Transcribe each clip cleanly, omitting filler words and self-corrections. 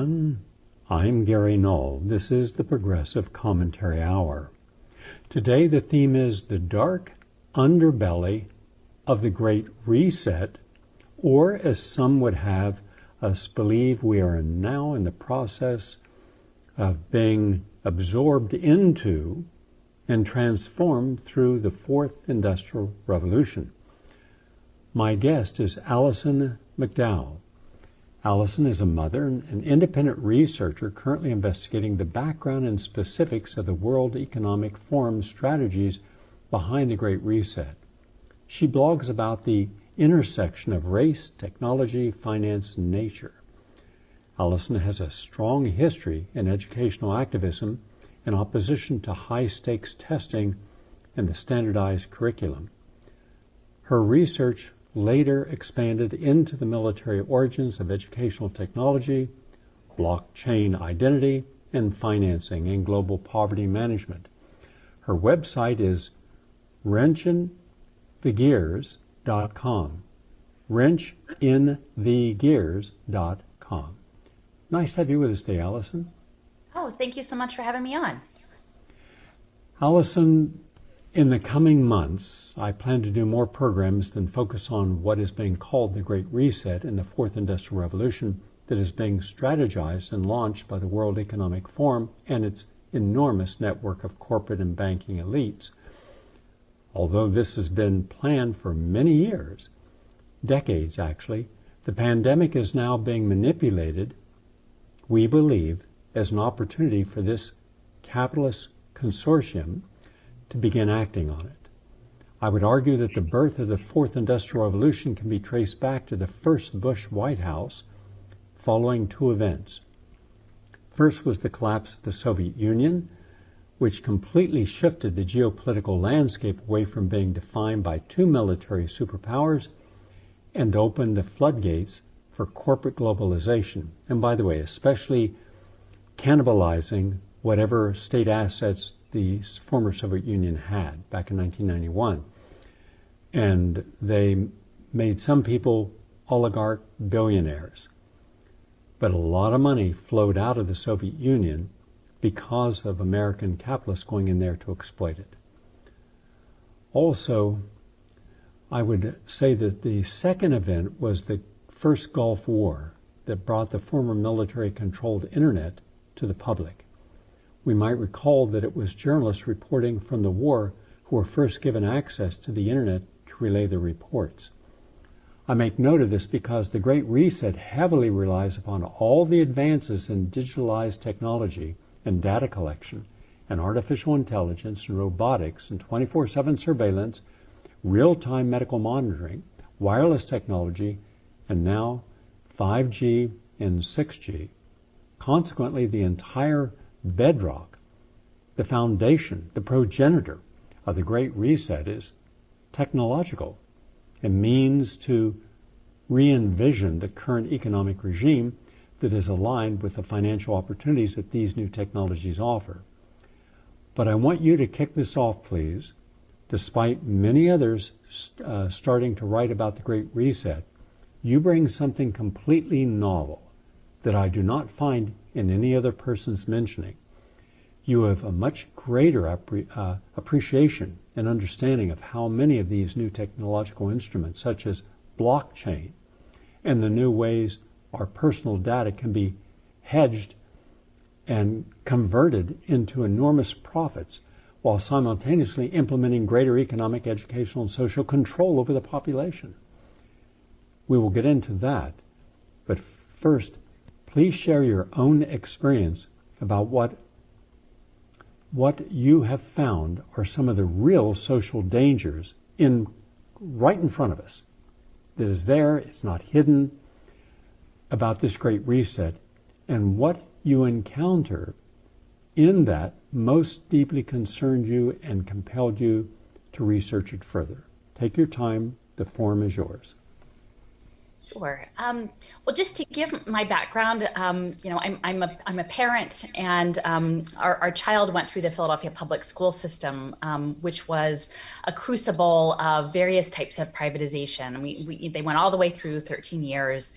everyone. I'm Gary Knoll. This is the Progressive Commentary Hour. Today the theme is the dark underbelly of the Great Reset, or as some would have us believe, we are now in the process of being absorbed into and transformed through the Fourth Industrial Revolution. My guest is Alison McDowell. Alison is a mother and an independent researcher currently investigating the background and specifics of the World Economic Forum strategies behind the Great Reset. She blogs about the intersection of race, technology, finance, and nature. Alison has a strong history in educational activism in opposition to high-stakes testing and the standardized curriculum. Her research later expanded into the military origins of educational technology, blockchain identity, and financing and global poverty management. Her website is wrenchinthegears.com. wrenchinthegears.com. Nice to have you with us today, Alison. Oh, thank you so much for having me on. Alison, in the coming months, I plan to do more programs than focus on what is being called the Great Reset in the Fourth Industrial Revolution that is being strategized and launched by the World Economic Forum and its enormous network of corporate and banking elites. Although this has been planned for many years, decades actually, the pandemic is now being manipulated, we believe, as an opportunity for this capitalist consortium to begin acting on it. I would argue that the birth of the Fourth Industrial Revolution can be traced back to the first Bush White House following two events. First was the collapse of the Soviet Union, which completely shifted the geopolitical landscape away from being defined by two military superpowers and opened the floodgates for corporate globalization. And by the way, especially cannibalizing whatever state assets the former Soviet Union had back in 1991. And they made some people oligarch billionaires. But a lot of money flowed out of the Soviet Union because of American capitalists going in there to exploit it. Also, I would say that the second event was the first Gulf War that brought the former military-controlled internet to the public. We might recall that it was journalists reporting from the war who were first given access to the internet to relay their reports. I make note of this because the Great Reset heavily relies upon all the advances in digitalized technology and data collection and artificial intelligence and robotics and 24/7 surveillance, real-time medical monitoring, wireless technology, and now 5G and 6G. Consequently, the entire bedrock, the foundation, the progenitor of the Great Reset is technological. It means to re-envision the current economic regime that is aligned with the financial opportunities that these new technologies offer. But I want you to kick this off, please. Despite many others starting to write about the Great Reset, you bring something completely novel that I do not find in any other person's mentioning. You have a much greater appreciation and understanding of how many of these new technological instruments, such as blockchain, and the new ways our personal data can be hedged and converted into enormous profits, while simultaneously implementing greater economic, educational, and social control over the population. We will get into that, but first, please share your own experience about what you have found are some of the real social dangers right in front of us. That is there, it's not hidden, about this Great Reset, and what you encounter in that most deeply concerned you and compelled you to research it further. Take your time, the forum is yours. Sure. Well, just to give my background, I'm a parent, and our child went through the Philadelphia public school system, which was a crucible of various types of privatization. They went all the way through 13 years.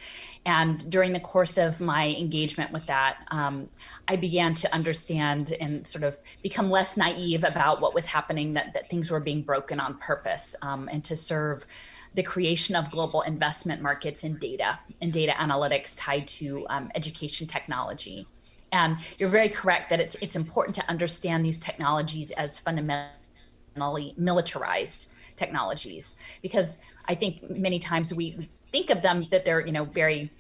And during the course of my engagement with that, I began to understand and sort of become less naive about what was happening, that things were being broken on purpose, and to serve the creation of global investment markets in data and data analytics tied to education technology. And you're very correct that it's important to understand these technologies as fundamentally militarized technologies, because I think many times we think of them that they're very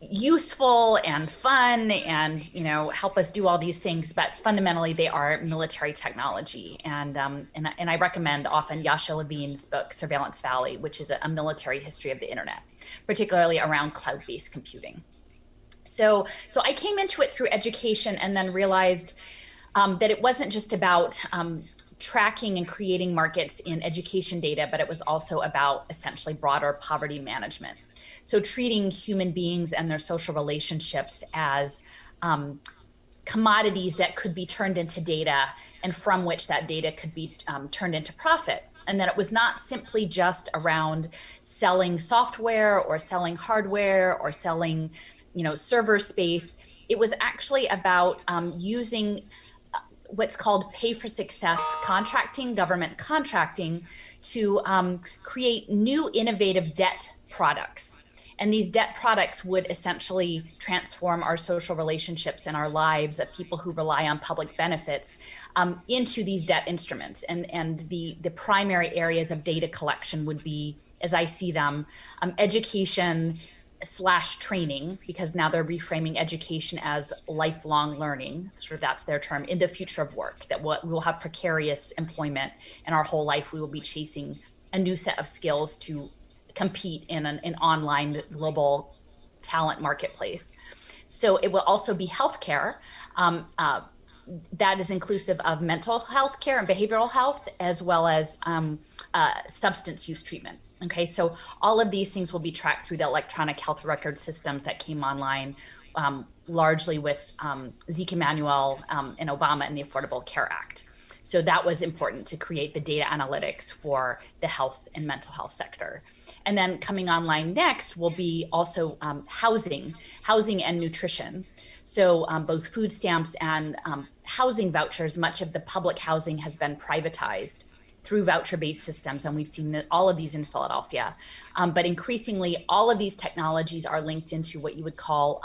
useful and fun and help us do all these things, but fundamentally they are military technology. And I recommend often Yasha Levine's book Surveillance Valley, which is a military history of the internet, particularly around cloud-based computing. So I came into it through education, and then realized that it wasn't just about tracking and creating markets in education data, but it was also about essentially broader poverty management. So treating human beings and their social relationships as commodities that could be turned into data, and from which that data could be turned into profit. And that it was not simply just around selling software or selling hardware or selling, server space. It was actually about using what's called pay for success contracting, government contracting, to create new innovative debt products. And these debt products would essentially transform our social relationships and our lives of people who rely on public benefits into these debt instruments. And the primary areas of data collection would be, as I see them, education / training, because now they're reframing education as lifelong learning. Sort of that's their term, in the future of work, that we will have precarious employment, and our whole life we will be chasing a new set of skills to compete in an online global talent marketplace. So it will also be healthcare. That is inclusive of mental health care and behavioral health, as well as substance use treatment. Okay, so all of these things will be tracked through the electronic health record systems that came online largely with Zeke Emanuel and Obama and the Affordable Care Act. So that was important to create the data analytics for the health and mental health sector. And then coming online next will be also housing and nutrition. So both food stamps and housing vouchers. Much of the public housing has been privatized through voucher-based systems, and we've seen all of these in Philadelphia. But increasingly, all of these technologies are linked into what you would call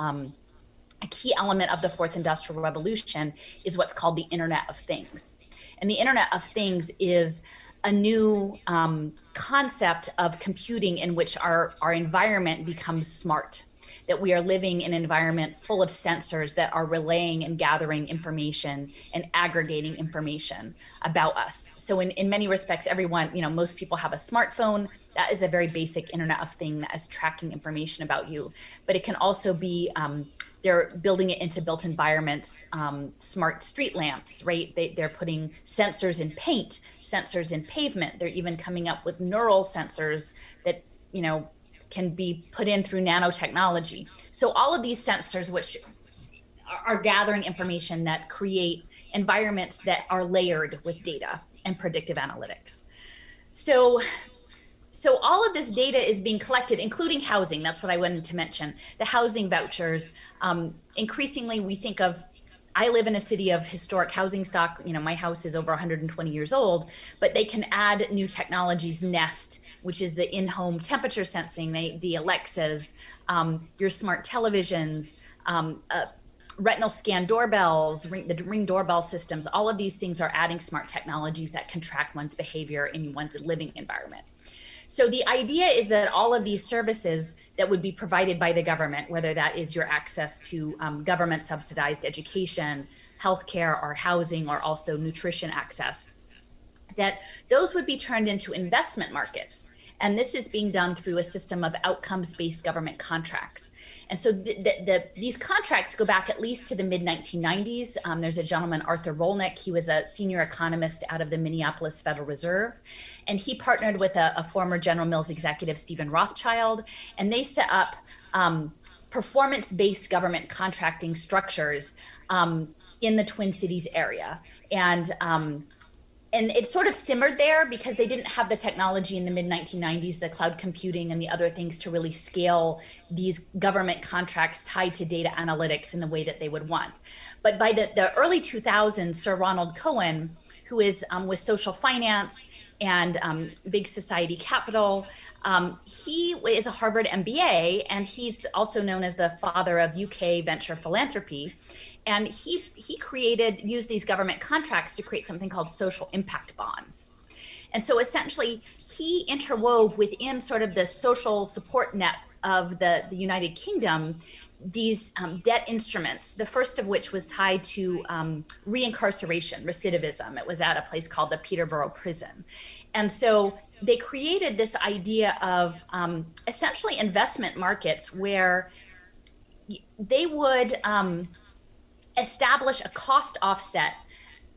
a key element of the fourth industrial revolution is what's called the Internet of Things. And the Internet of Things is a new concept of computing in which our environment becomes smart, that we are living in an environment full of sensors that are relaying and gathering information and aggregating information about us. So in many respects, everyone, most people have a smartphone. That is a very basic Internet of Thing that is tracking information about you. But it can also be they're building it into built environments, smart street lamps, right? They're putting sensors in paint, sensors in pavement. They're even coming up with neural sensors that, can be put in through nanotechnology. So all of these sensors, which are gathering information that create environments that are layered with data and predictive analytics. So all of this data is being collected, including housing. That's what I wanted to mention. The housing vouchers, increasingly we think of, I live in a city of historic housing stock. My house is over 120 years old, but they can add new technologies, Nest, which is the in-home temperature sensing, the Alexas, your smart televisions, retinal scan doorbells, the Ring doorbell systems. All of these things are adding smart technologies that can track one's behavior in one's living environment. So the idea is that all of these services that would be provided by the government, whether that is your access to government subsidized education, healthcare, or housing, or also nutrition access, that those would be turned into investment markets. And this is being done through a system of outcomes-based government contracts. And so these contracts go back at least to the mid-1990s. There's a gentleman, Arthur Rolnick. He was a senior economist out of the Minneapolis Federal Reserve. And he partnered with a former General Mills executive, Stephen Rothschild, and they set up performance-based government contracting structures in the Twin Cities area. And it sort of simmered there because they didn't have the technology in the mid-1990s, the cloud computing and the other things to really scale these government contracts tied to data analytics in the way that they would want. But by the early 2000s, Sir Ronald Cohen, who is with social finance and Big Society Capital, he is a Harvard MBA, and he's also known as the father of UK venture philanthropy. And he used these government contracts to create something called social impact bonds. And so essentially, he interwove within sort of the social support net of the United Kingdom these debt instruments, the first of which was tied to reincarceration, recidivism. It was at a place called the Peterborough Prison. And so they created this idea of essentially investment markets where they would establish a cost offset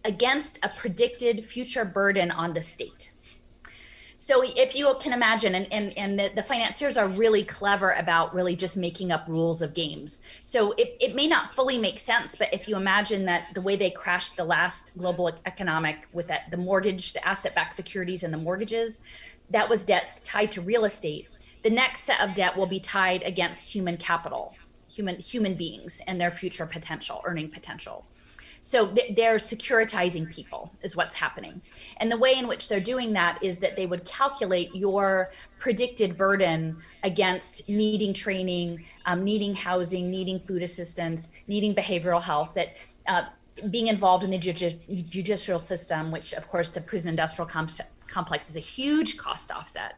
against a predicted future burden on the state. So if you can imagine, and the financiers are really clever about really just making up rules of games. So it may not fully make sense, but if you imagine that the way they crashed the last global economic with the mortgage, the asset-backed securities and the mortgages, that was debt tied to real estate. The next set of debt will be tied against human capital, human beings and their future potential, earning potential. So they're securitizing people is what's happening. And the way in which they're doing that is that they would calculate your predicted burden against needing training, needing housing, needing food assistance, needing behavioral health, that being involved in the judicial system, which of course the prison industrial complex is a huge cost offset.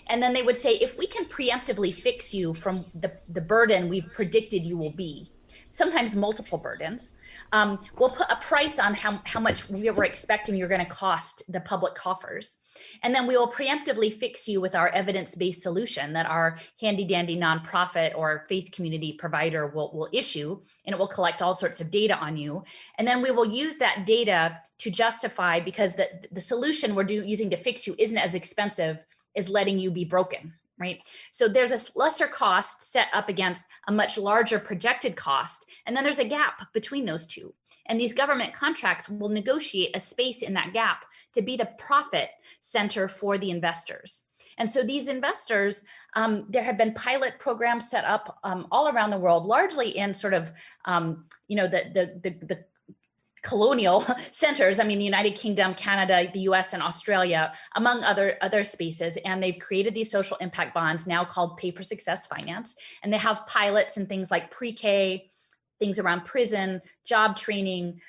And then they would say, if we can preemptively fix you from the burden we've predicted you will be, sometimes multiple burdens, we'll put a price on how much we were expecting you're going to cost the public coffers. And then we will preemptively fix you with our evidence-based solution that our handy-dandy nonprofit or faith community provider will issue, and it will collect all sorts of data on you. And then we will use that data to justify, because the solution we're using to fix you isn't as expensive as letting you be broken. Right. So there's a lesser cost set up against a much larger projected cost. And then there's a gap between those two. And these government contracts will negotiate a space in that gap to be the profit center for the investors. And so these investors, there have been pilot programs set up all around the world, largely in sort of, the colonial centers. I mean, the United Kingdom, Canada, the US, and Australia, among other spaces. And they've created these social impact bonds now called Pay for Success Finance. And they have pilots and things like pre-K, things around prison, job training,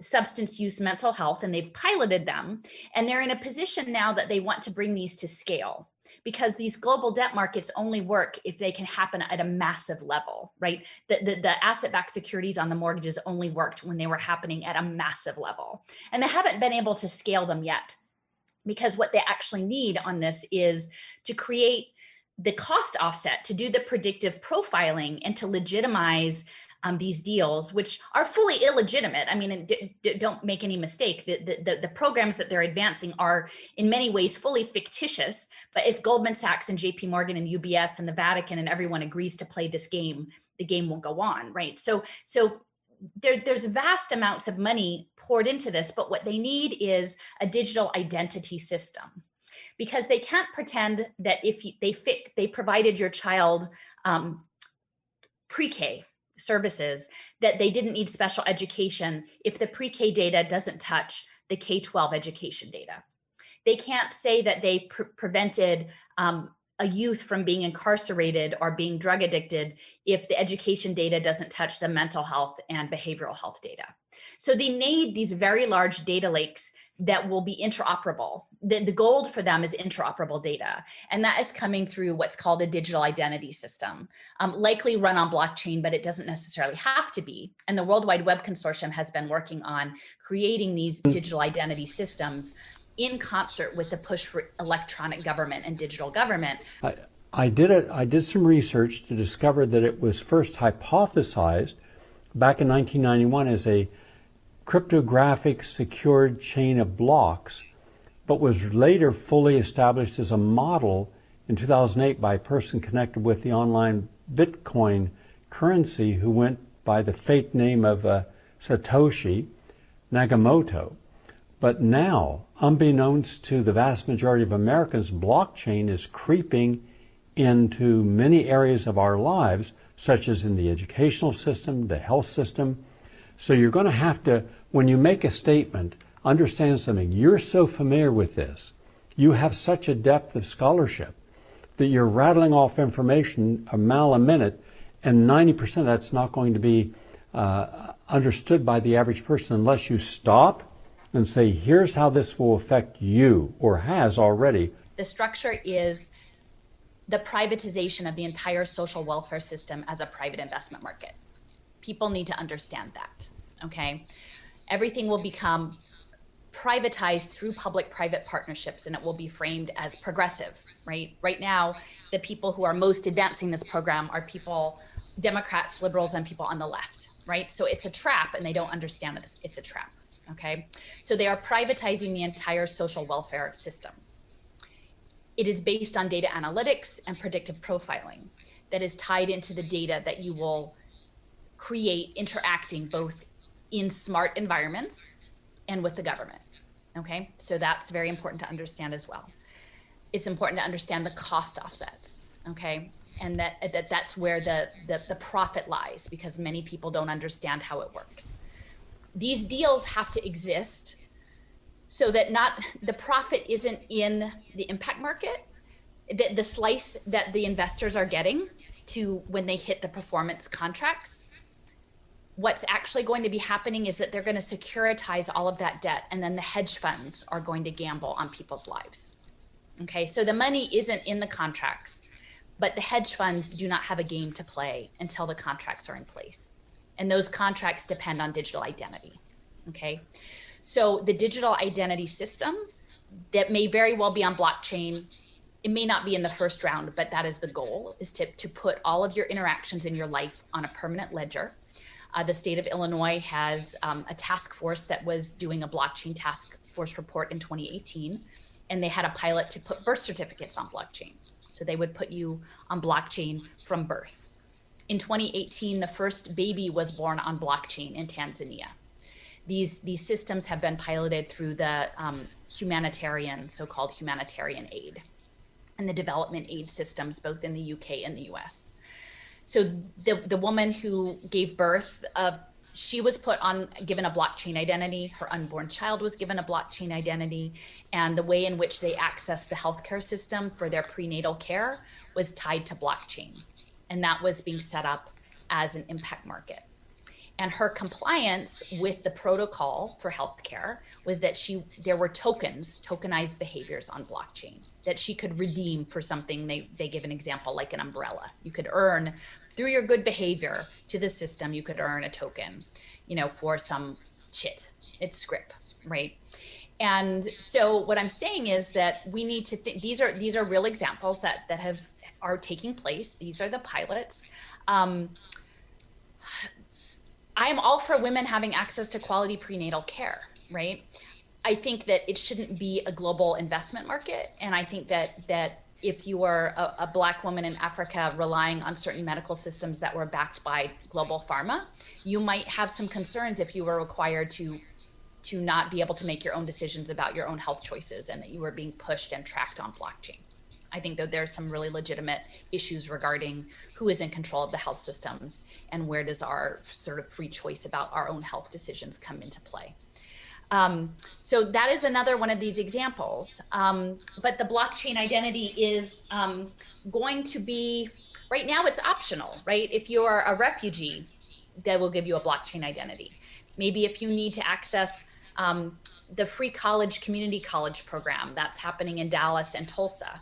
substance use, mental health, and they've piloted them. And they're in a position now that they want to bring these to scale, because these global debt markets only work if they can happen at a massive level, right? The asset-backed securities on the mortgages only worked when they were happening at a massive level. And they haven't been able to scale them yet, because what they actually need on this is to create the cost offset, to do the predictive profiling, and to legitimize these deals, which are fully illegitimate. I mean, don't make any mistake. The programs that they're advancing are in many ways fully fictitious. But if Goldman Sachs and JP Morgan and UBS and the Vatican and everyone agrees to play this game, the game will go on, right? So there's vast amounts of money poured into this, but what they need is a digital identity system, because they can't pretend that if they provided your child pre-K services, that they didn't need special education if the pre-K data doesn't touch the K-12 education data. They can't say that they prevented a youth from being incarcerated or being drug addicted if the education data doesn't touch the mental health and behavioral health data. So they need these very large data lakes that will be interoperable. The gold for them is interoperable data. And that is coming through what's called a digital identity system, likely run on blockchain, but it doesn't necessarily have to be. And the World Wide Web Consortium has been working on creating these digital identity systems in concert with the push for electronic government and digital government. I did some research to discover that it was first hypothesized back in 1991 as a cryptographic secured chain of blocks, but was later fully established as a model in 2008 by a person connected with the online Bitcoin currency who went by the fake name of Satoshi Nakamoto. But now, unbeknownst to the vast majority of Americans, blockchain is creeping into many areas of our lives, such as in the educational system, the health system. So you're going to have to, when you make a statement, understand something. You're so familiar with this. You have such a depth of scholarship that you're rattling off information a mile a minute, and 90% of that's not going to be understood by the average person unless you stop and say, here's how this will affect you, or has already. The structure is the privatization of the entire social welfare system as a private investment market. People need to understand that, okay? Everything will become privatized through public-private partnerships, and it will be framed as progressive, right? Right now, the people who are most advancing this program are people, Democrats, liberals, and people on the left, right? So it's a trap, and they don't understand that it's a trap, okay? So they are privatizing the entire social welfare system. It is based on data analytics and predictive profiling that is tied into the data that you will create interacting both in smart environments and with the government, okay? So that's very important to understand as well. It's important to understand the cost offsets, okay? And that's where the profit lies, because many people don't understand how it works. These deals have to exist so that not the profit isn't in the impact market, the slice that the investors are getting to when they hit the performance contracts. What's actually going to be happening is that they're going to securitize all of that debt, and then the hedge funds are going to gamble on people's lives. Okay, so the money isn't in the contracts, but the hedge funds do not have a game to play until the contracts are in place. And those contracts depend on digital identity. Okay, so the digital identity system that may very well be on blockchain, it may not be in the first round, but that is the goal, is to put all of your interactions in your life on a permanent ledger. The state of Illinois has a task force that was doing a blockchain task force report in 2018, and they had a pilot to put birth certificates on blockchain. So they would put you on blockchain from birth. In 2018, the first baby was born on blockchain in Tanzania. These systems have been piloted through the so-called humanitarian aid and the development aid systems, both in the UK and the US. So the woman who gave birth, she was given a blockchain identity. Her unborn child was given a blockchain identity. And the way in which they accessed the healthcare system for their prenatal care was tied to blockchain. And that was being set up as an impact market. And her compliance with the protocol for healthcare was that there were tokenized behaviors on blockchain that she could redeem for something. They give an example like an umbrella. You could earn through your good behavior to the system, you could earn a token, for some shit. It's script, right? And so what I'm saying is that we need to think, these are real examples that are taking place. These are the pilots. I am all for women having access to quality prenatal care, right? I think that it shouldn't be a global investment market. And I think that if you are a Black woman in Africa relying on certain medical systems that were backed by global pharma, you might have some concerns if you were required to not be able to make your own decisions about your own health choices and that you were being pushed and tracked on blockchain. I think that there's some really legitimate issues regarding who is in control of the health systems and where does our sort of free choice about our own health decisions come into play. So that is another one of these examples. But the blockchain identity is going to be, right now it's optional, right? If you are a refugee, they will give you a blockchain identity. Maybe if you need to access the free community college program that's happening in Dallas and Tulsa,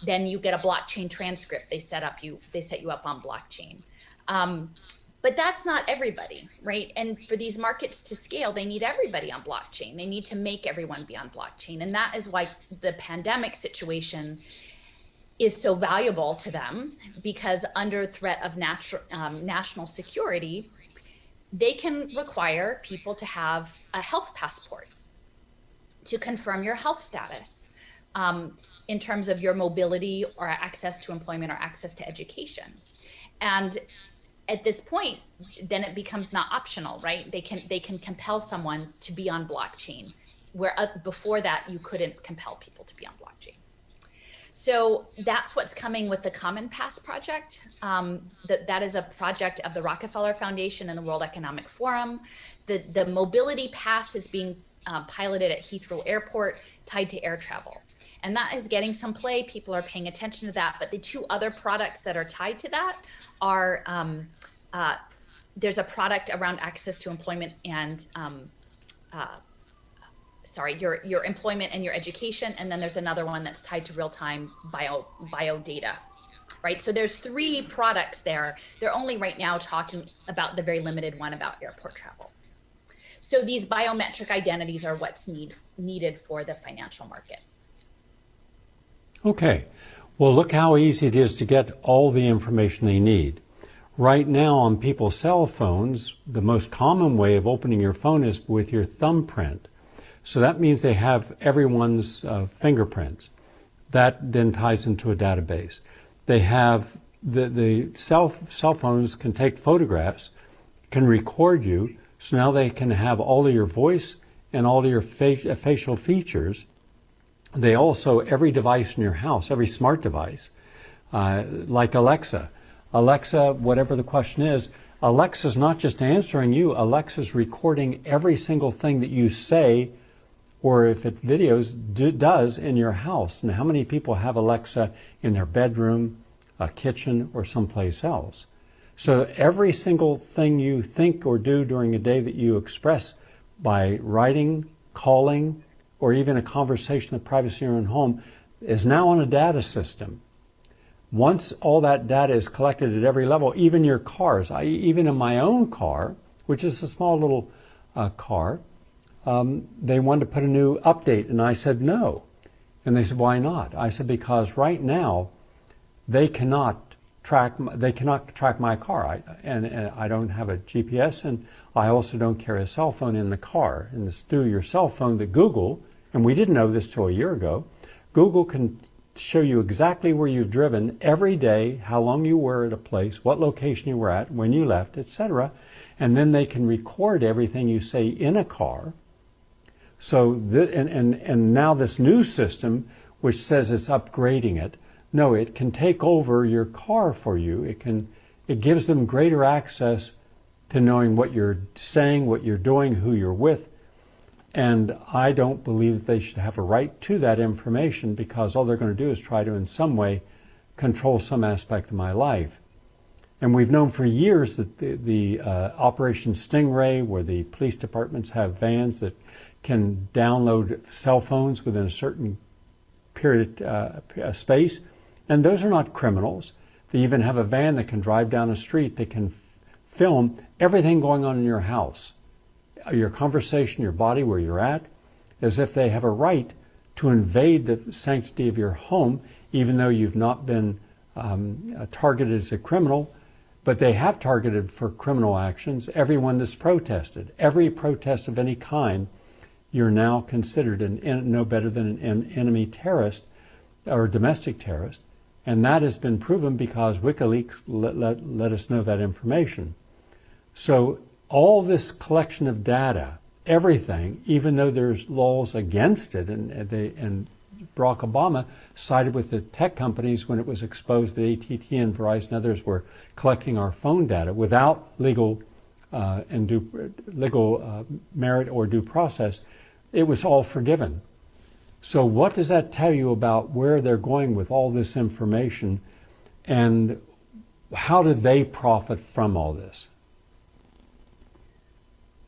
then you get a blockchain transcript. They set you up on blockchain. But that's not everybody, right? And for these markets to scale, they need everybody on blockchain. They need to make everyone be on blockchain. And that is why the pandemic situation is so valuable to them, because under threat of national security, they can require people to have a health passport to confirm your health status, in terms of your mobility or access to employment or access to education. And at this point, then it becomes not optional, right? They can compel someone to be on blockchain, where before that you couldn't compel people to be on blockchain. So that's what's coming with the Common Pass project. That is a project of the Rockefeller Foundation and the World Economic Forum. The mobility pass is being piloted at Heathrow Airport, tied to air travel. And that is getting some play. People are paying attention to that. But the two other products that are tied to that are, there's a product around access to employment and, your employment and your education. And then there's another one that's tied to real-time bio data, right? So there's 3 products there. They're only right now talking about the very limited one about airport travel. So these biometric identities are what's needed for the financial markets. Okay, well, look how easy it is to get all the information they need. Right now on people's cell phones, the most common way of opening your phone is with your thumbprint. So that means they have everyone's fingerprints. That then ties into a database. They have the cell phones can take photographs, can record you, so now they can have all of your voice and all of your facial features. They also, every device in your house, every smart device, like Alexa, whatever the question is, Alexa's not just answering you, Alexa's recording every single thing that you say, or if it does in your house. And how many people have Alexa in their bedroom, a kitchen, or someplace else? So every single thing you think or do during a day that you express by writing, calling, or even a conversation in the privacy of your own home is now on a data system. Once all that data is collected at every level, even your cars, even in my own car, which is a small little car, they wanted to put a new update, and I said no. And they said, why not? I said, because right now they cannot track my car. And I don't have a GPS, and I also don't carry a cell phone in the car. And it's through your cell phone that Google, and we didn't know this till a year ago, Google can show you exactly where you've driven every day, how long you were at a place, what location you were at, when you left, etc. And then they can record everything you say in a car. So, and now this new system, which says it's upgrading it, no, it can take over your car for you. It gives them greater access to knowing what you're saying, what you're doing, who you're with. And I don't believe they should have a right to that information, because all they're going to do is try to in some way control some aspect of my life. And we've known for years that the Operation Stingray, where the police departments have vans that can download cell phones within a certain period of space, and those are not criminals. They even have a van that can drive down a street that can film everything going on in your house, your conversation, your body, where you're at, as if they have a right to invade the sanctity of your home, even though you've not been targeted as a criminal. But they have targeted for criminal actions everyone that's protested. Every protest of any kind, you're now considered no better than an enemy terrorist or domestic terrorist. And that has been proven because WikiLeaks let us know that information. So all this collection of data, everything, even though there's laws against it, and Barack Obama sided with the tech companies when it was exposed that AT&T and Verizon and others were collecting our phone data without legal merit or due process, it was all forgiven. So what does that tell you about where they're going with all this information, and how do they profit from all this?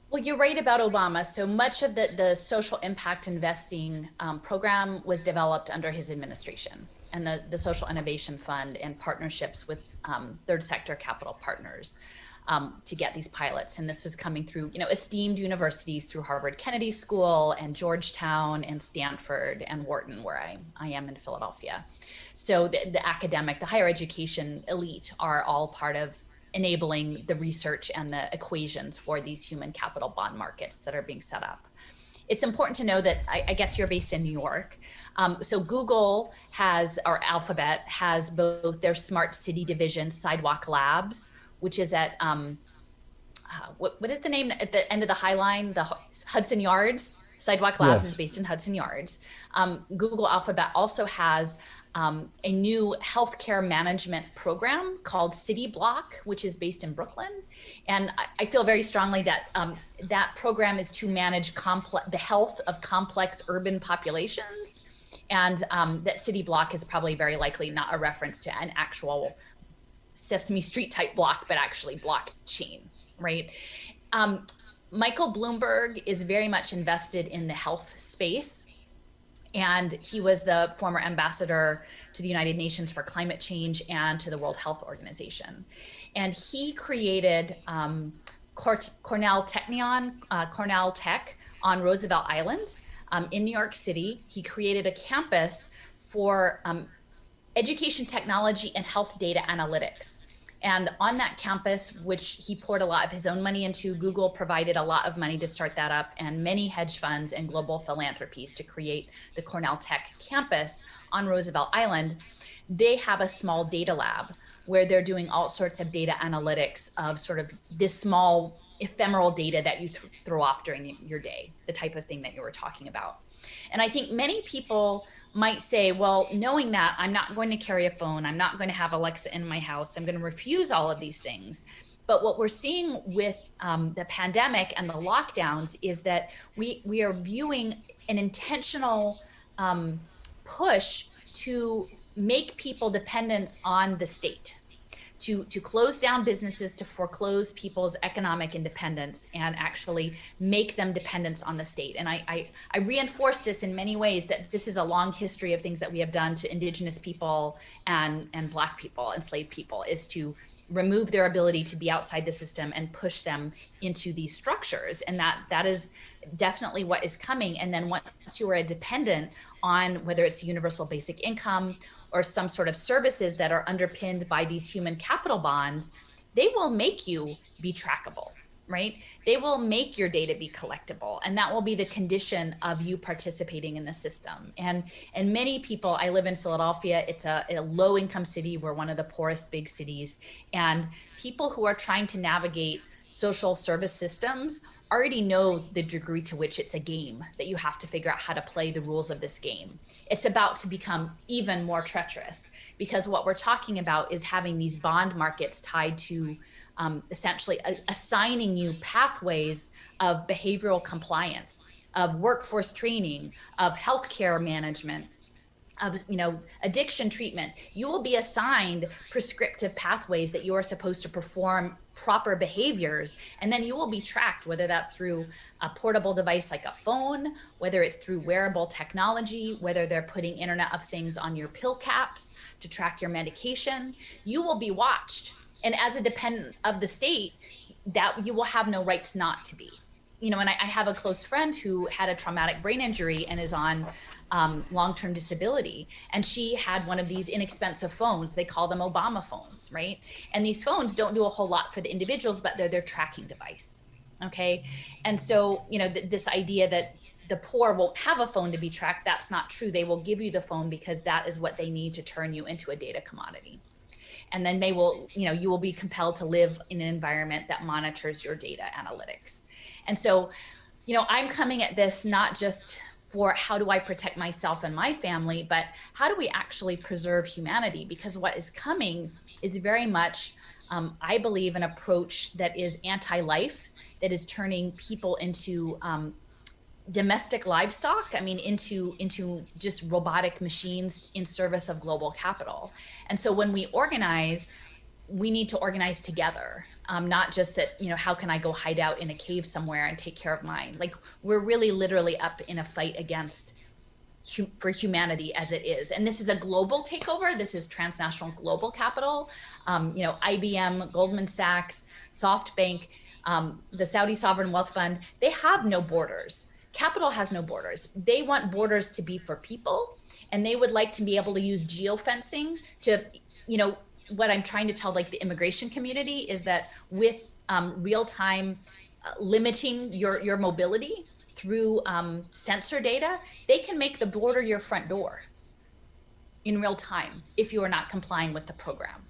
Well, you're right about Obama. So much of the social impact investing program was developed under his administration, and the Social Innovation Fund and partnerships with third sector capital partners. to get these pilots. And this was coming through, esteemed universities, through Harvard Kennedy School and Georgetown and Stanford and Wharton, where I am in Philadelphia. So the academic, the higher education elite are all part of enabling the research and the equations for these human capital bond markets that are being set up. It's important to know that I guess you're based in New York. So Google has, or Alphabet has, both their smart city division, Sidewalk Labs, which is at, what is the name at the end of the High Line? The Hudson Yards. Sidewalk Labs is based in Hudson Yards. Google Alphabet also has a new healthcare management program called City Block, which is based in Brooklyn. And I feel very strongly that that program is to manage the health of complex urban populations. And that City Block is probably very likely not a reference to an actual Sesame Street type block, but actually blockchain, right? Michael Bloomberg is very much invested in the health space. And he was the former ambassador to the United Nations for climate change and to the World Health Organization. And he created Cornell Tech on Roosevelt Island in New York City. He created a campus for education technology and health data analytics. And on that campus, which he poured a lot of his own money into, Google provided a lot of money to start that up, and many hedge funds and global philanthropies to create the Cornell Tech campus on Roosevelt Island. They have a small data lab where they're doing all sorts of data analytics of sort of this small ephemeral data that you throw off during your day, the type of thing that you were talking about. And I think many people might say, well, knowing that, I'm not going to carry a phone, I'm not going to have Alexa in my house, I'm going to refuse all of these things. But what we're seeing with the pandemic and the lockdowns is that we are viewing an intentional push to make people dependent on the state, to close down businesses, to foreclose people's economic independence and actually make them dependent on the state. And I reinforce this in many ways, that this is a long history of things that we have done to indigenous people and Black people, enslaved people, is to remove their ability to be outside the system and push them into these structures. And that is definitely what is coming. And then once you are a dependent on whether it's universal basic income or some sort of services that are underpinned by these human capital bonds, they will make you be trackable, right? They will make your data be collectible, and that will be the condition of you participating in the system. And many people, I live in Philadelphia, it's a low income city, we're one of the poorest big cities, and people who are trying to navigate social service systems already know the degree to which it's a game, that you have to figure out how to play the rules of this game. It's about to become even more treacherous, because what we're talking about is having these bond markets tied to essentially assigning you pathways of behavioral compliance, of workforce training, of healthcare management, of addiction treatment. You will be assigned prescriptive pathways that you are supposed to perform proper behaviors, and then you will be tracked, whether that's through a portable device like a phone, whether it's through wearable technology, whether they're putting Internet of Things on your pill caps to track your medication. You will be watched, and as a dependent of the state, that you will have no rights not to be. And I have a close friend who had a traumatic brain injury and is on long-term disability. And she had one of these inexpensive phones. They call them Obama phones, right? And these phones don't do a whole lot for the individuals, but they're their tracking device, okay? And so, this idea that the poor won't have a phone to be tracked, that's not true. They will give you the phone because that is what they need to turn you into a data commodity. And then they will, you will be compelled to live in an environment that monitors your data analytics. And so, I'm coming at this not just for how do I protect myself and my family, but how do we actually preserve humanity? Because what is coming is very much, I believe, an approach that is anti-life, that is turning people into domestic livestock, into just robotic machines in service of global capital. And so when we organize, we need to organize together, not just that, how can I go hide out in a cave somewhere and take care of mine? Like, we're really literally up in a fight against for humanity as it is. And this is a global takeover. This is transnational global capital. IBM, Goldman Sachs, SoftBank, the Saudi Sovereign Wealth Fund, they have no borders. Capital has no borders. They want borders to be for people, and they would like to be able to use geofencing to, what I'm trying to tell like the immigration community is that with real-time limiting your mobility through sensor data, they can make the border your front door in real time if you are not complying with the program.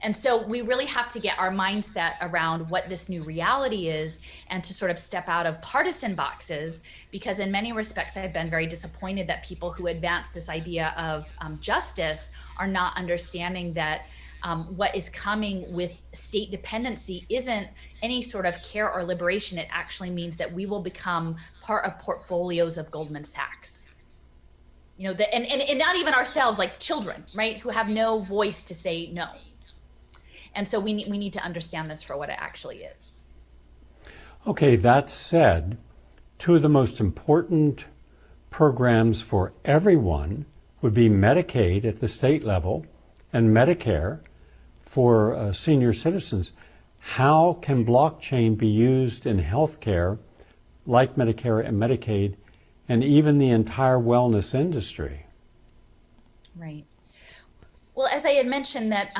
And so we really have to get our mindset around what this new reality is and to sort of step out of partisan boxes, because in many respects, I've been very disappointed that people who advance this idea of justice are not understanding that what is coming with state dependency isn't any sort of care or liberation. It actually means that we will become part of portfolios of Goldman Sachs. And not even ourselves, like children, right, who have no voice to say no. And so we need to understand this for what it actually is. Okay, that said, two of the most important programs for everyone would be Medicaid at the state level and Medicare for senior citizens. How can blockchain be used in healthcare like Medicare and Medicaid and even the entire wellness industry? Right. Well, as I had mentioned that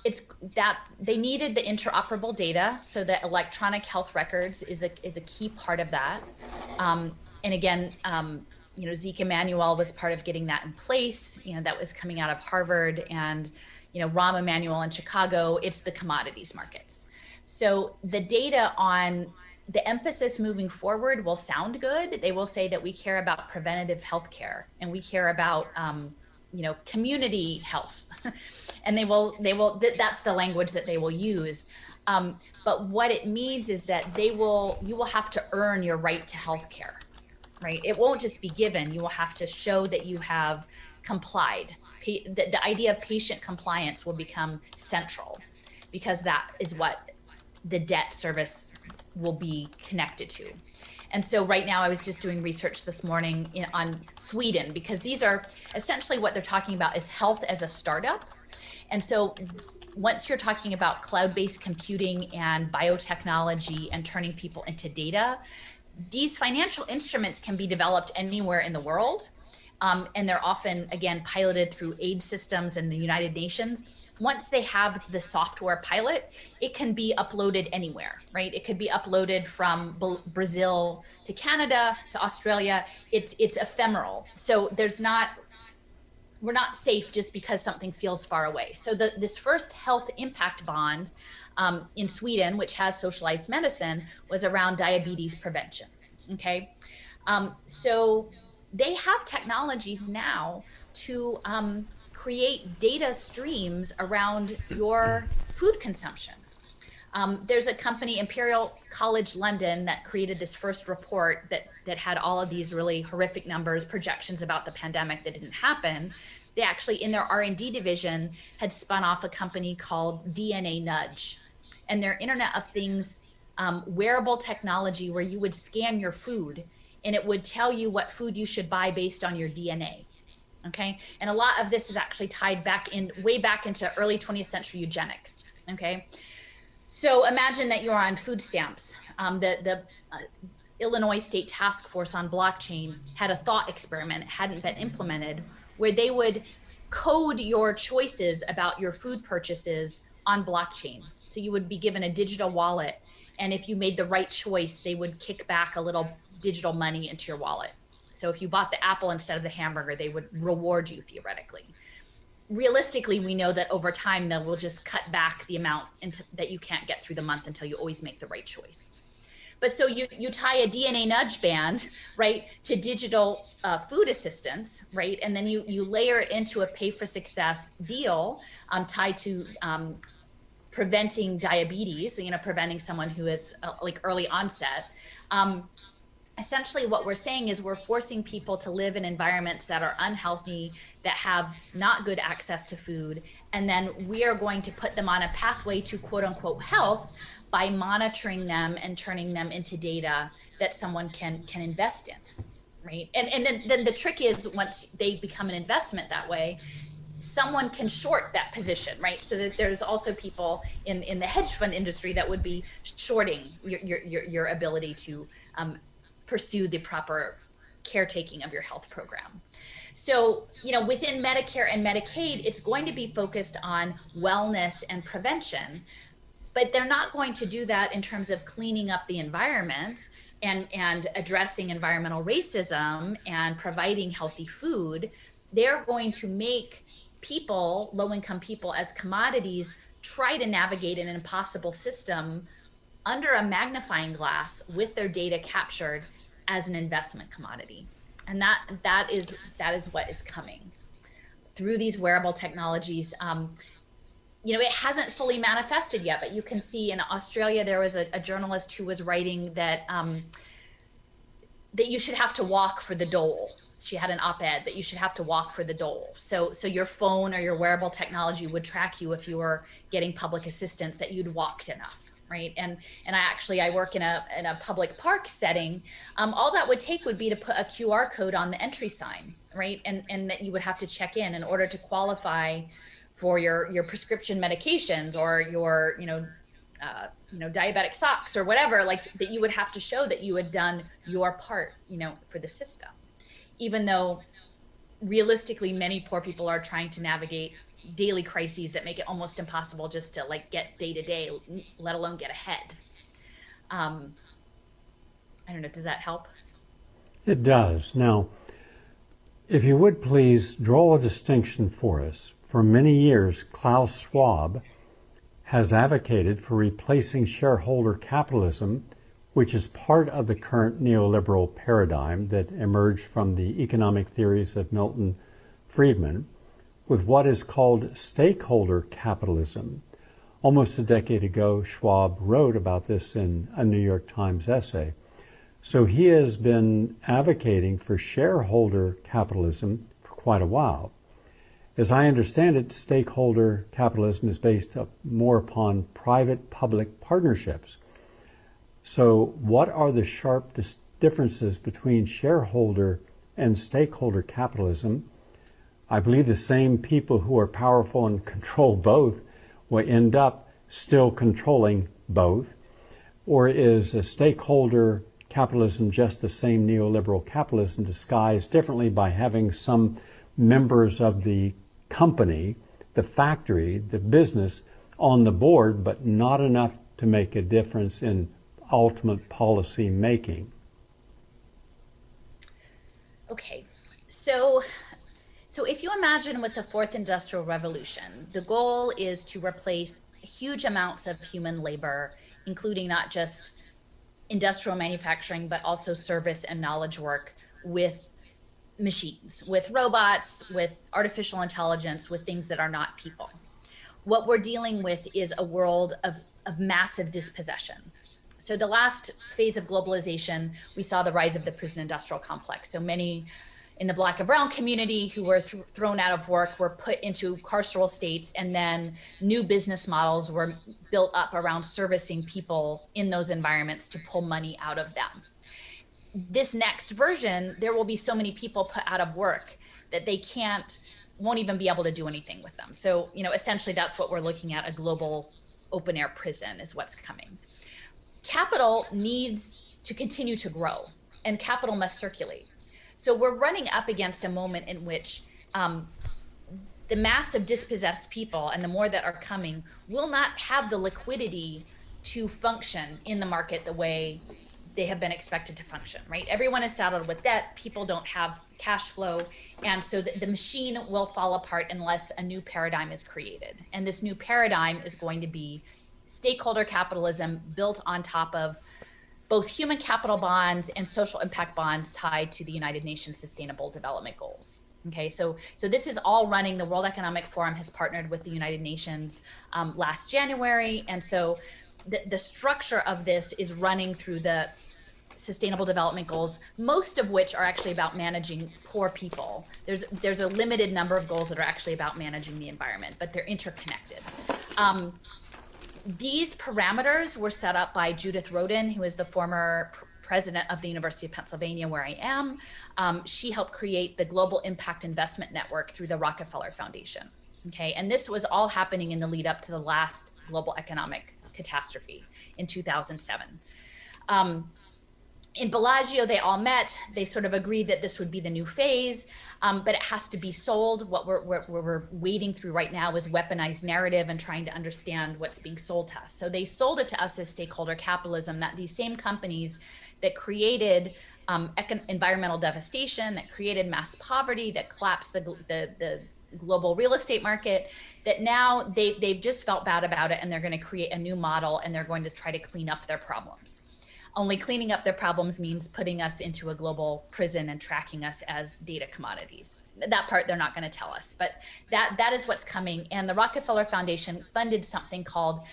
it's that they needed the interoperable data, so that electronic health records is a key part of that. And again, Zeke Emanuel was part of getting that in place. That was coming out of Harvard, and Rahm Emanuel in Chicago. It's the commodities markets. So the data on the emphasis moving forward will sound good. They will say that we care about preventative health care and we care about community health. And that's the language that they will use. But what it means is that you will have to earn your right to health care, right? It won't just be given. You will have to show that you have complied. The idea of patient compliance will become central, because that is what the debt service will be connected to. And so right now I was just doing research this morning on Sweden, because these are essentially what they're talking about is health as a startup. And so once you're talking about cloud-based computing and biotechnology and turning people into data, these financial instruments can be developed anywhere in the world. And they're often, again, piloted through aid systems in the United Nations. Once they have the software pilot, it can be uploaded anywhere, right? It could be uploaded from Brazil to Canada to Australia. It's ephemeral. So we're not safe just because something feels far away. So this first health impact bond in Sweden, which has socialized medicine, was around diabetes prevention, okay? So they have technologies now to create data streams around your food consumption. There's a company, Imperial College London, that created this first report that had all of these really horrific numbers, projections about the pandemic that didn't happen. They actually, in their R&D division, had spun off a company called DNA Nudge. And their Internet of Things wearable technology, where you would scan your food and it would tell you what food you should buy based on your DNA. Okay. And a lot of this is actually tied way back into early 20th century eugenics. Okay. So imagine that you're on food stamps. The Illinois State Task Force on Blockchain had a thought experiment, it hadn't been implemented, where they would code your choices about your food purchases on blockchain. So you would be given a digital wallet, and if you made the right choice, they would kick back a little digital money into your wallet. So if you bought the apple instead of the hamburger, they would reward you theoretically. Realistically, we know that over time, they will just cut back the amount that you can't get through the month until you always make the right choice. But so you tie a DNA nudge band, right, to digital food assistance, right? And then you layer it into a pay for success deal tied to preventing diabetes, preventing someone who is like early onset. Essentially what we're saying is we're forcing people to live in environments that are unhealthy, that have not good access to food. And then we are going to put them on a pathway to quote unquote health by monitoring them and turning them into data that someone can invest in. right? And then the trick is once they become an investment that way, someone can short that position, right? So that there's also people in the hedge fund industry that would be shorting your ability to pursue the proper caretaking of your health program. So, within Medicare and Medicaid, it's going to be focused on wellness and prevention, but they're not going to do that in terms of cleaning up the environment and addressing environmental racism and providing healthy food. They're going to make people, low-income people, as commodities, try to navigate an impossible system under a magnifying glass with their data captured as an investment commodity. And that is what is coming through these wearable technologies. It hasn't fully manifested yet, but you can see in Australia, there was a journalist who was writing that you should have to walk for the dole. She had an op-ed that you should have to walk for the dole. So your phone or your wearable technology would track you if you were getting public assistance, that you'd walked enough, right? And I work in a public park setting. All that would take would be to put a QR code on the entry sign, right? And that you would have to check in order to qualify for your prescription medications or your diabetic socks or whatever, like that you would have to show that you had done your part, for the system. Even though realistically many poor people are trying to navigate daily crises that make it almost impossible just to get day to day, let alone get ahead. I don't know, does that help? It does. Now, if you would please draw a distinction for us. For many years, Klaus Schwab has advocated for replacing shareholder capitalism, which is part of the current neoliberal paradigm that emerged from the economic theories of Milton Friedman, with what is called stakeholder capitalism. Almost a decade ago, Schwab wrote about this in a New York Times essay. So he has been advocating for shareholder capitalism for quite a while. As I understand it, stakeholder capitalism is based more upon private-public partnerships. So what are the sharp differences between shareholder and stakeholder capitalism? I believe the same people who are powerful and control both will end up still controlling both. Or is a stakeholder capitalism just the same neoliberal capitalism disguised differently by having some members of the company, the factory, the business on the board, but not enough to make a difference in ultimate policy making? Okay, so if you imagine with the fourth industrial revolution, the goal is to replace huge amounts of human labor, including not just industrial manufacturing, but also service and knowledge work, with machines, with robots, with artificial intelligence, with things that are not people. What we're dealing with is a world of massive dispossession. So the last phase of globalization, we saw the rise of the prison industrial complex. So many in the Black and brown community who were thrown out of work were put into carceral states, and then new business models were built up around servicing people in those environments to pull money out of them. This next version, there will be so many people put out of work that they won't even be able to do anything with them. So, essentially that's what we're looking at. A global open air prison is what's coming. Capital needs to continue to grow, and capital must circulate. So we're running up against a moment in which the massive dispossessed people, and the more that are coming, will not have the liquidity to function in the market the way they have been expected to function, right? Everyone is saddled with debt. People don't have cash flow. And so the machine will fall apart unless a new paradigm is created. And this new paradigm is going to be stakeholder capitalism built on top of both human capital bonds and social impact bonds tied to the United Nations Sustainable Development Goals. Okay, so this is all running. The World Economic Forum has partnered with the United Nations last January. And so the structure of this is running through the Sustainable Development Goals, most of which are actually about managing poor people. There's a limited number of goals that are actually about managing the environment, but they're interconnected. These parameters were set up by Judith Rodin, who is the former president of the University of Pennsylvania, where I am. She helped create the Global Impact Investment Network through the Rockefeller Foundation. Okay, and this was all happening in the lead up to the last global economic catastrophe in 2007. In Bellagio, they all met. They sort of agreed that this would be the new phase, but it has to be sold. What we're wading through right now is weaponized narrative and trying to understand what's being sold to us. So they sold it to us as stakeholder capitalism, that these same companies that created environmental devastation, that created mass poverty, that collapsed the global real estate market, that now they've just felt bad about it, and they're going to create a new model, and they're going to try to clean up their problems. Only cleaning up their problems means putting us into a global prison and tracking us as data commodities. That part they're not going to tell us, but that is what's coming. And the Rockefeller Foundation funded something called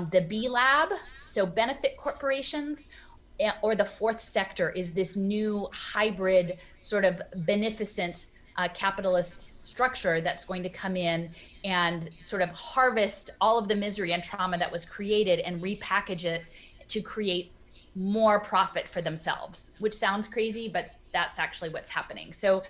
the B Lab. So benefit corporations, or the fourth sector, is this new hybrid sort of beneficent capitalist structure that's going to come in and sort of harvest all of the misery and trauma that was created and repackage it to create more profit for themselves, which sounds crazy, but that's actually what's happening. So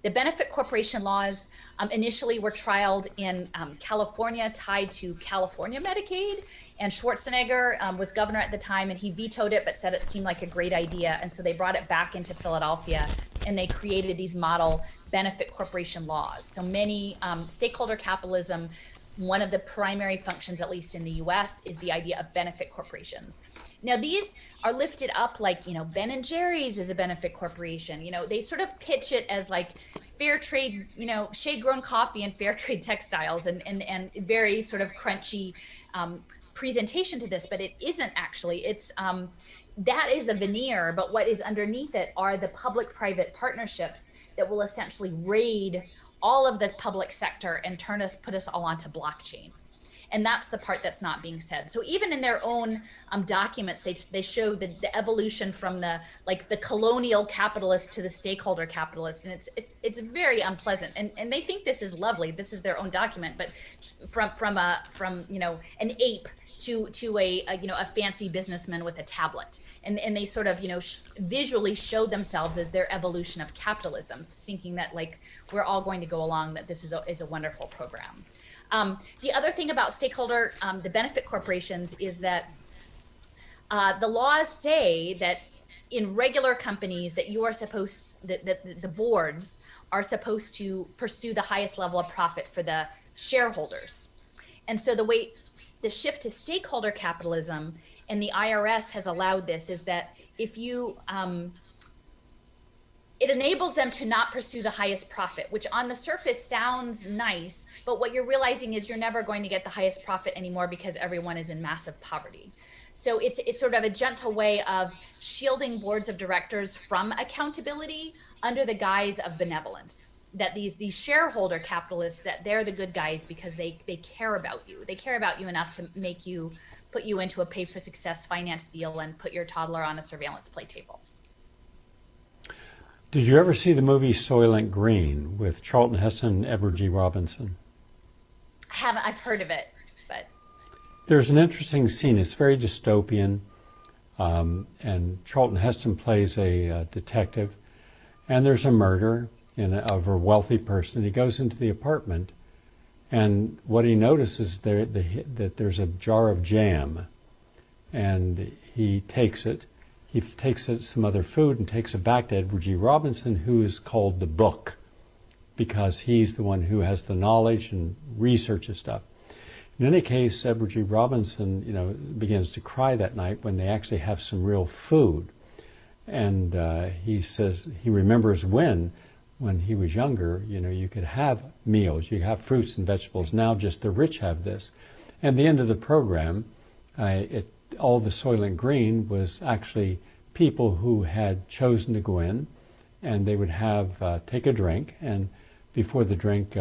the benefit corporation laws initially were trialed in California, tied to California Medicaid, and Schwarzenegger was governor at the time, and he vetoed it but said it seemed like a great idea, and so they brought it back into Philadelphia, and they created these model benefit corporation laws. So many stakeholder capitalism, one of the primary functions, at least in the US, is the idea of benefit corporations. Now, these are lifted up like, Ben and Jerry's is a benefit corporation. They sort of pitch it as like fair trade, shade grown coffee and fair trade textiles, and very sort of crunchy presentation to this, but it isn't actually. It's that is a veneer, but what is underneath it are the public-private partnerships that will essentially raid all of the public sector and put us all onto blockchain. And that's the part that's not being said. So even in their own documents, they show the evolution from the colonial capitalist to the stakeholder capitalist, and it's very unpleasant. And they think this is lovely. This is their own document, but from an ape to a fancy businessman with a tablet, and they sort of visually show themselves as their evolution of capitalism, thinking that we're all going to go along, that this is a wonderful program. The other thing about stakeholder, the benefit corporations, is that the laws say that in regular companies that you are that the boards are supposed to pursue the highest level of profit for the shareholders. And so the shift to stakeholder capitalism, and the IRS has allowed this, is that if you it enables them to not pursue the highest profit, which on the surface sounds nice, but what you're realizing is you're never going to get the highest profit anymore because everyone is in massive poverty. So it's sort of a gentle way of shielding boards of directors from accountability under the guise of benevolence. That these shareholder capitalists, that they're the good guys because they care about you. They care about you enough to put you into a pay for success finance deal and put your toddler on a surveillance play table. Did you ever see the movie Soylent Green with Charlton Heston and Edward G. Robinson? I've heard of it, but there's an interesting scene. It's very dystopian, and Charlton Heston plays a detective, and there's a murder of a wealthy person. He goes into the apartment, and what he notices that there's a jar of jam, and he takes it. He takes some other food and takes it back to Edward G. Robinson, who is called the Book, because he's the one who has the knowledge and researches stuff. In any case, Edward G. Robinson, begins to cry that night when they actually have some real food, and he says he remembers when he was younger, you could have meals, you could have fruits and vegetables. Now just the rich have this. And the end of the program, all the Soylent Green was actually people who had chosen to go in, and they would take a drink, and before the drink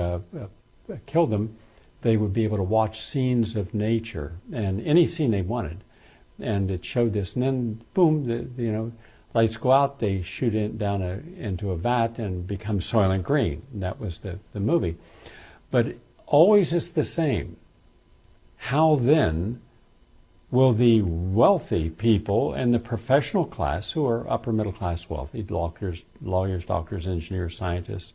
killed them, they would be able to watch scenes of nature, and any scene they wanted. And it showed this, and then boom, lights go out, they shoot it down into a vat and become Soylent Green. That was the movie. But always it's the same. How then will the wealthy people and the professional class, who are upper middle class wealthy, lawyers, doctors, engineers, scientists,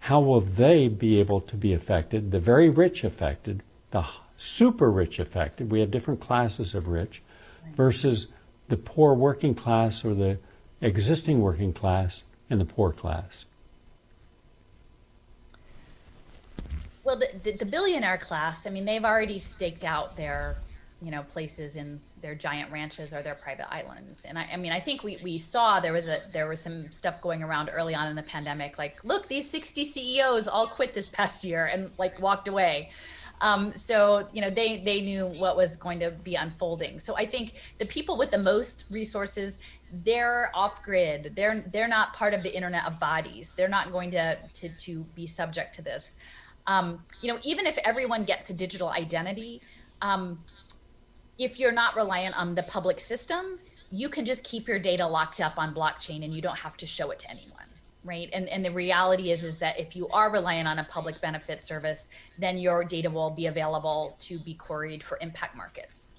how will they be able to be affected? The very rich affected, the super rich affected. We have different classes of rich versus the poor working class or the existing working class and the poor class. Well, the billionaire class, I mean, they've already staked out their, places in their giant ranches or their private islands. And I mean, I think we saw there was some stuff going around early on in the pandemic, like, look, these 60 CEOs all quit this past year and like walked away. So, they knew what was going to be unfolding. So I think the people with the most resources, they're off grid. They're not part of the Internet of Bodies. They're not going to be subject to this. Even if everyone gets a digital identity, if you're not reliant on the public system, you can just keep your data locked up on blockchain and you don't have to show it to anyone, right? And the reality is that if you are reliant on a public benefit service, then your data will be available to be queried for impact markets.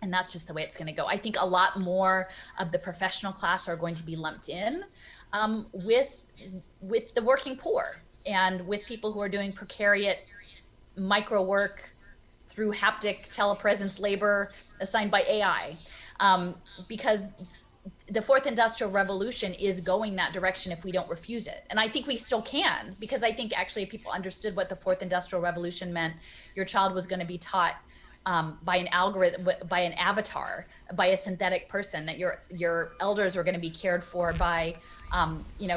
And that's just the way it's going to go. I think a lot more of the professional class are going to be lumped in with the working poor and with people who are doing precariat micro work through haptic telepresence labor assigned by AI, because the fourth industrial revolution is going that direction if we don't refuse it. And I think we still can, because I think actually if people understood what the fourth industrial revolution meant, your child was going to be taught by an algorithm, by an avatar, by a synthetic person, that your elders are going to be cared for by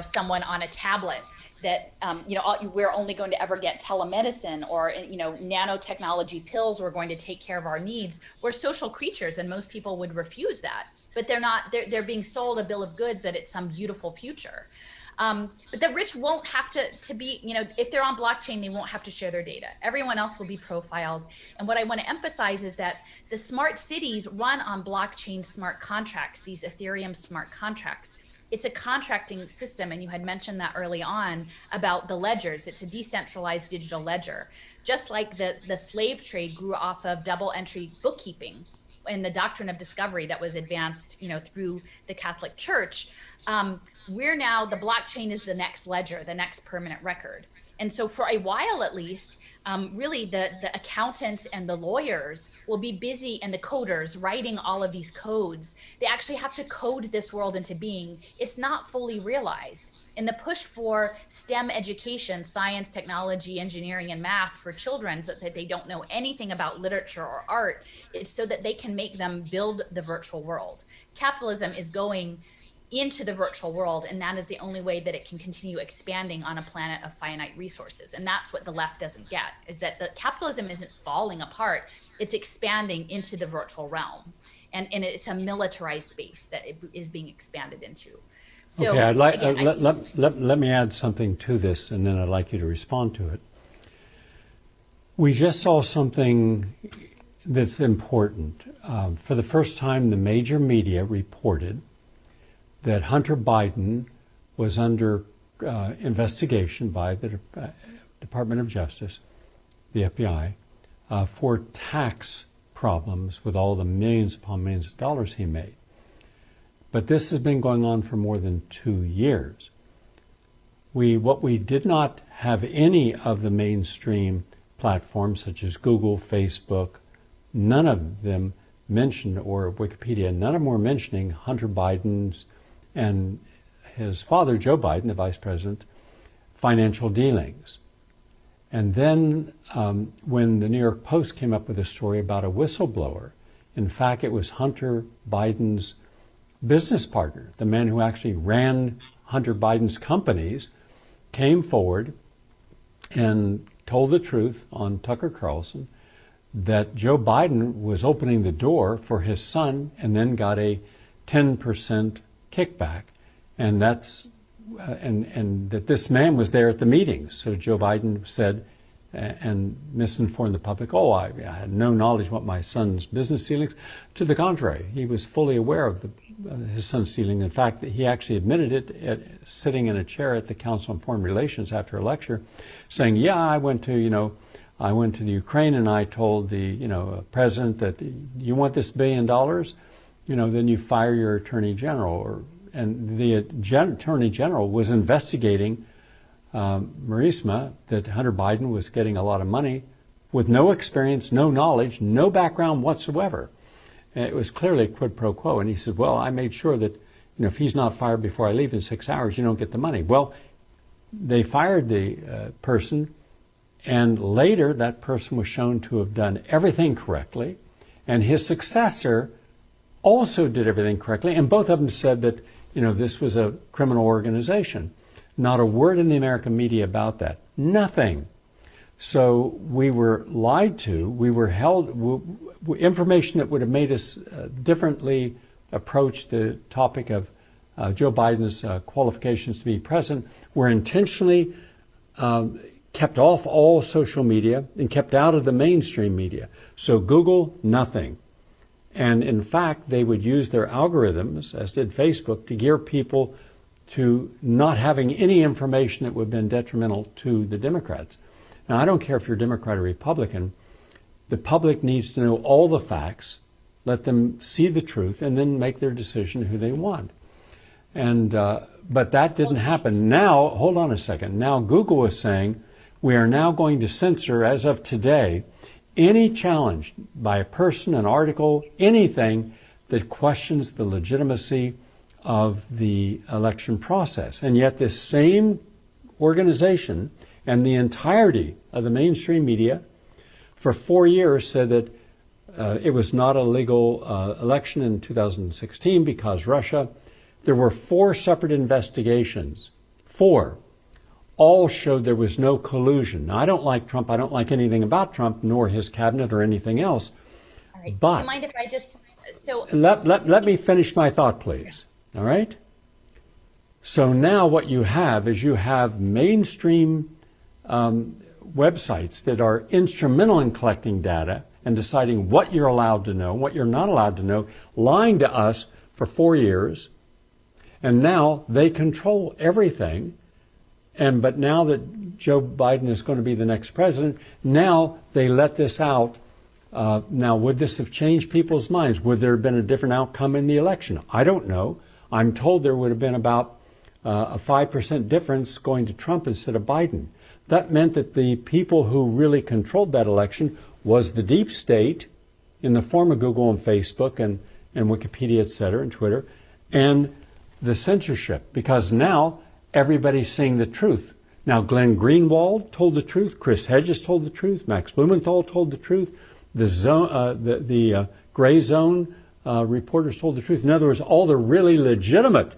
someone on a tablet, that we're only going to ever get telemedicine or nanotechnology pills. We're going to take care of our needs. We're social creatures, and most people would refuse that. But they're not. They're being sold a bill of goods that it's some beautiful future. But the rich won't have to be, if they're on blockchain, they won't have to share their data. Everyone else will be profiled. And what I want to emphasize is that the smart cities run on blockchain smart contracts, these Ethereum smart contracts. It's a contracting system, and you had mentioned that early on about the ledgers. It's a decentralized digital ledger. Just like the slave trade grew off of double entry bookkeeping and the doctrine of discovery that was advanced, through the Catholic Church, the blockchain is the next ledger, the next permanent record. And so for a while, at least, really the accountants and the lawyers will be busy, and the coders writing all of these codes. They actually have to code this world into being. It's not fully realized. And the push for STEM education, science, technology, engineering, and math for children, so that they don't know anything about literature or art, is so that they can make them build the virtual world. Capitalism is going into the virtual world, and that is the only way that it can continue expanding on a planet of finite resources. And that's what the left doesn't get, is that the capitalism isn't falling apart, it's expanding into the virtual realm, and it's a militarized space that it is being expanded into. So okay, let me add something to this, and then I'd like you to respond to it. We just saw something that's important. For the first time, the major media reported that Hunter Biden was under investigation by the Department of Justice, the FBI, for tax problems with all the millions upon millions of dollars he made. But this has been going on for more than 2 years. What we did not have any of the mainstream platforms such as Google, Facebook, none of them mentioned, or Wikipedia, none of them were mentioning Hunter Biden's and his father, Joe Biden, the vice president, financial dealings. And then when the New York Post came up with a story about a whistleblower, in fact, it was Hunter Biden's business partner, the man who actually ran Hunter Biden's companies, came forward and told the truth on Tucker Carlson that Joe Biden was opening the door for his son and then got a 10% kickback, and that's and that this man was there at the meetings. So Joe Biden said and misinformed the public, I had no knowledge what my son's business dealings. To the contrary, he was fully aware of his son's dealing. In fact, he actually admitted it sitting in a chair at the Council on Foreign Relations after a lecture, saying, I went to I went to the Ukraine and I told the president that you want this $1 billion, then you fire your attorney general. And the attorney general was investigating Burisma, that Hunter Biden was getting a lot of money with no experience, no knowledge, no background whatsoever. And it was clearly quid pro quo. And he said, well, I made sure that if he's not fired before I leave in 6 hours, you don't get the money. Well, they fired the person, and later that person was shown to have done everything correctly, and his successor also did everything correctly, and both of them said that this was a criminal organization. Not a word in the American media about that. Nothing. So we were lied to. We were held information that would have made us differently approach the topic of Joe Biden's qualifications to be president were intentionally kept off all social media and kept out of the mainstream media. So Google, nothing. And in fact, they would use their algorithms, as did Facebook, to gear people to not having any information that would have been detrimental to the Democrats. Now, I don't care if you're Democrat or Republican. The public needs to know all the facts, let them see the truth, and then make their decision who they want. And but that didn't happen. Now, hold on a second. Now Google is saying we are now going to censor, as of today, any challenge by a person, an article, anything that questions the legitimacy of the election process. And yet this same organization and the entirety of the mainstream media for 4 years said that it was not a legal election in 2016 because Russia. There were 4 separate investigations. 4. All showed there was no collusion. Now, I don't like Trump. I don't like anything about Trump, nor his cabinet or anything else. All right. But do you mind if I just let me finish my thought, please. All right? So now what you have is you have mainstream websites that are instrumental in collecting data and deciding what you're allowed to know, what you're not allowed to know, lying to us for 4 years. And now they control everything. But now that Joe Biden is going to be the next president, now they let this out. Now, would this have changed people's minds? Would there have been a different outcome in the election? I don't know. I'm told there would have been about a 5% difference going to Trump instead of Biden. That meant that the people who really controlled that election was the deep state in the form of Google and Facebook and Wikipedia, et cetera, and Twitter, and the censorship, because now everybody's saying the truth. Now, Glenn Greenwald told the truth. Chris Hedges told the truth. Max Blumenthal told the truth. The gray zone reporters told the truth. In other words, all the really legitimate,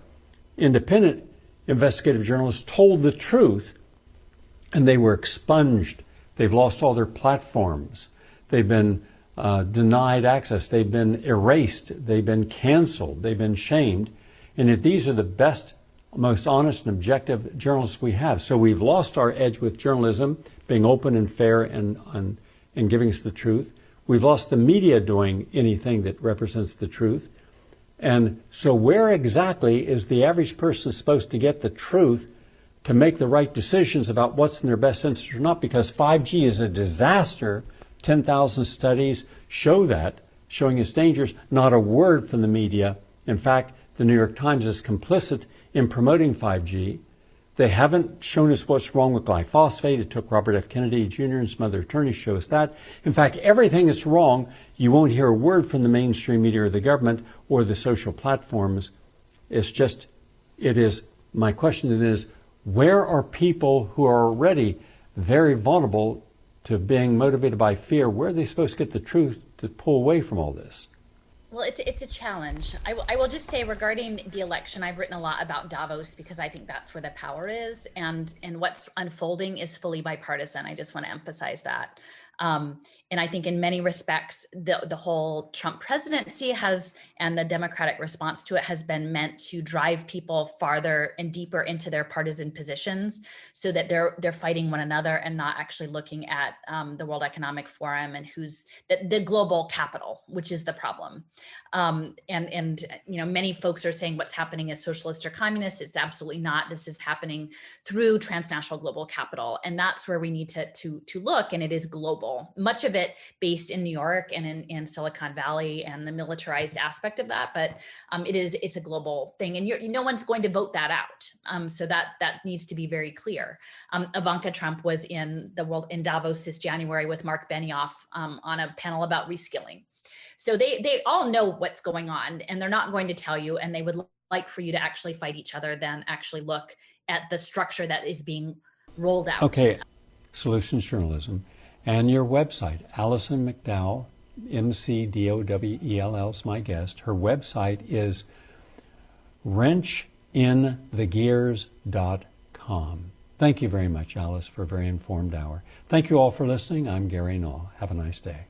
independent investigative journalists told the truth, and they were expunged. They've lost all their platforms. They've been denied access. They've been erased. They've been canceled. They've been shamed. And if these are the best, most honest and objective journalists we have. So we've lost our edge with journalism, being open and fair and giving us the truth. We've lost the media doing anything that represents the truth. And so where exactly is the average person supposed to get the truth to make the right decisions about what's in their best interest or not? Because 5G is a disaster. 10,000 studies show that, showing its dangers. Not a word from the media. In fact, the New York Times is complicit in promoting 5G. They haven't shown us what's wrong with glyphosate. It took Robert F. Kennedy Jr. and some other attorneys to show us that. In fact, everything that's wrong, you won't hear a word from the mainstream media or the government or the social platforms. My question then is, where are people who are already very vulnerable to being motivated by fear? Where are they supposed to get the truth to pull away from all this? Well, it's a challenge. I will just say regarding the election, I've written a lot about Davos because I think that's where the power is, and what's unfolding is fully bipartisan. I just want to emphasize that. And I think in many respects, the whole Trump presidency and the Democratic response to it has been meant to drive people farther and deeper into their partisan positions, so that they're fighting one another and not actually looking at the World Economic Forum and who's the global capital, which is the problem. And many folks are saying what's happening is socialist or communist. It's absolutely not. This is happening through transnational global capital, and that's where we need to look. And it is global. Much of it based in New York and in Silicon Valley and the militarized aspect of that, but it's a global thing, and no one's going to vote that out. So that needs to be very clear. Ivanka Trump was in Davos this January with Mark Benioff on a panel about reskilling. So they all know what's going on, and they're not going to tell you, and they would like for you to actually fight each other than actually look at the structure that is being rolled out. Okay, Solutions Journalism. And your website, Alison McDowell, McDowell is my guest. Her website is wrenchinthegears.com. Thank you very much, Alice, for a very informed hour. Thank you all for listening. I'm Gary Null. Have a nice day.